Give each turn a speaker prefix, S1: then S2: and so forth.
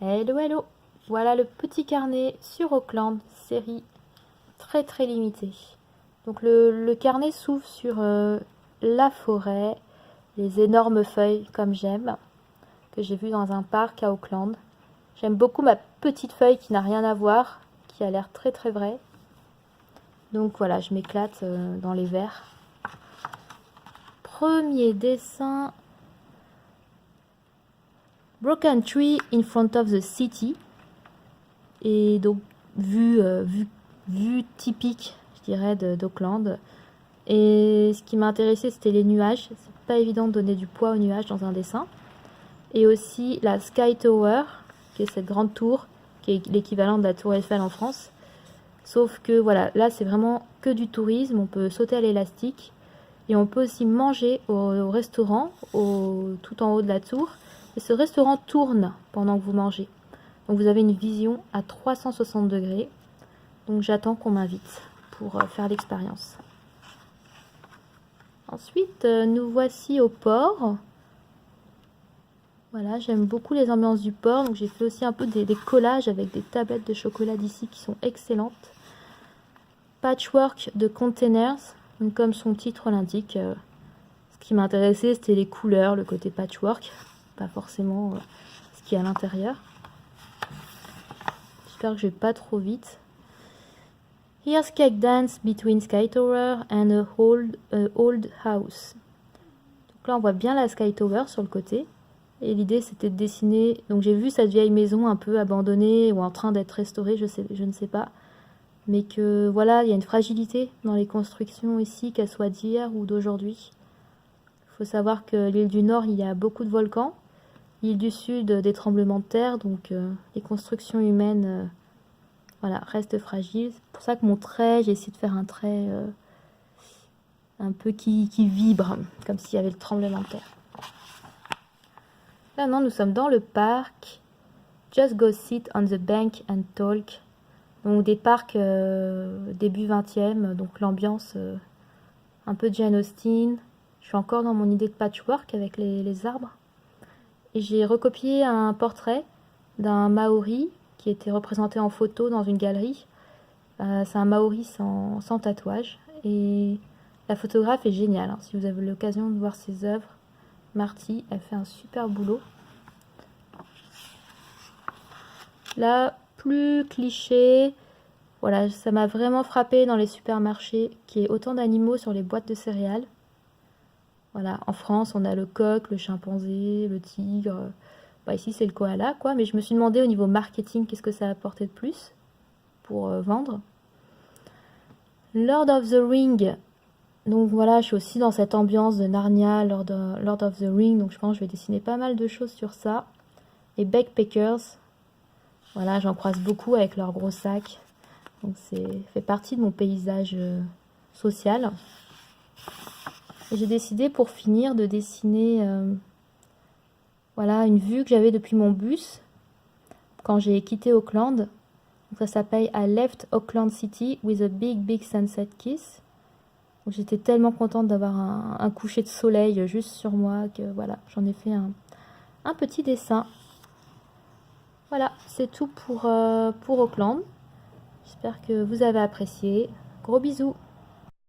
S1: Hello, hello! Voilà le petit carnet sur Auckland, série très très limitée. Donc le carnet s'ouvre sur la forêt, les énormes feuilles comme j'aime, que j'ai vu dans un parc à Auckland. J'aime beaucoup ma petite feuille qui n'a rien à voir, qui a l'air très très vraie. Donc voilà, je m'éclate dans les vers. Premier dessin. Broken tree in front of the city. Et donc, vue typique, je dirais, d'Auckland. Et ce qui m'a intéressé, c'était les nuages. C'est pas évident de donner du poids aux nuages dans un dessin. Et aussi la Sky Tower, qui est cette grande tour, qui est l'équivalent de la Tour Eiffel en France. Sauf que voilà, là c'est vraiment que du tourisme, on peut sauter à l'élastique. Et on peut aussi manger au restaurant, tout en haut de la tour. Et ce restaurant tourne pendant que vous mangez. Donc vous avez une vision à 360 degrés. Donc j'attends qu'on m'invite pour faire l'expérience. Ensuite, nous voici au port. Voilà, j'aime beaucoup les ambiances du port. Donc j'ai fait aussi un peu des collages avec des tablettes de chocolat d'ici qui sont excellentes. Patchwork de containers. Donc, comme son titre l'indique, ce qui m'intéressait c'était les couleurs, le côté patchwork. Pas forcément ce qu'il y a à l'intérieur. J'espère que je vais pas trop vite. Here's cake dance between Sky Tower and a old house. Donc là on voit bien la Sky Tower sur le côté. Et l'idée c'était de dessiner. Donc j'ai vu cette vieille maison un peu abandonnée ou en train d'être restaurée, je ne sais pas. Mais que voilà, il y a une fragilité dans les constructions ici, qu'elles soient d'hier ou d'aujourd'hui. Il faut savoir que l'île du Nord, il y a beaucoup de volcans. L'île du Sud, des tremblements de terre, donc les constructions humaines voilà, restent fragiles. C'est pour ça que mon trait, j'ai essayé de faire un trait un peu qui vibre, comme s'il y avait le tremblement de terre. Là, non, nous sommes dans le parc. Just go sit on the bank and talk. Donc des parcs début 20e, donc l'ambiance un peu Jane Austen. Je suis encore dans mon idée de patchwork avec les arbres. Et j'ai recopié un portrait d'un Maori qui était représenté en photo dans une galerie. C'est un Maori sans tatouage. Et la photographe est géniale. Hein. Si vous avez l'occasion de voir ses œuvres, Marty, elle fait un super boulot. Là, plus cliché. Voilà, ça m'a vraiment frappé dans les supermarchés qu'il y ait autant d'animaux sur les boîtes de céréales. Voilà, en France, on a le coq, le chimpanzé, le tigre. Bah, ici, c'est le koala, quoi. Mais je me suis demandé au niveau marketing, qu'est-ce que ça apportait de plus pour vendre. Lord of the Ring. Donc voilà, je suis aussi dans cette ambiance de Narnia, Lord of the Ring. Donc je pense que je vais dessiner pas mal de choses sur ça. Les backpackers. Voilà, j'en croise beaucoup avec leurs gros sacs. Donc c'est fait partie de mon paysage social. J'ai décidé pour finir de dessiner voilà, une vue que j'avais depuis mon bus quand j'ai quitté Auckland. Donc ça s'appelle I left Auckland City with a big sunset kiss. Donc j'étais tellement contente d'avoir un coucher de soleil juste sur moi que voilà, j'en ai fait un petit dessin. Voilà, c'est tout pour Auckland. J'espère que vous avez apprécié. Gros bisous!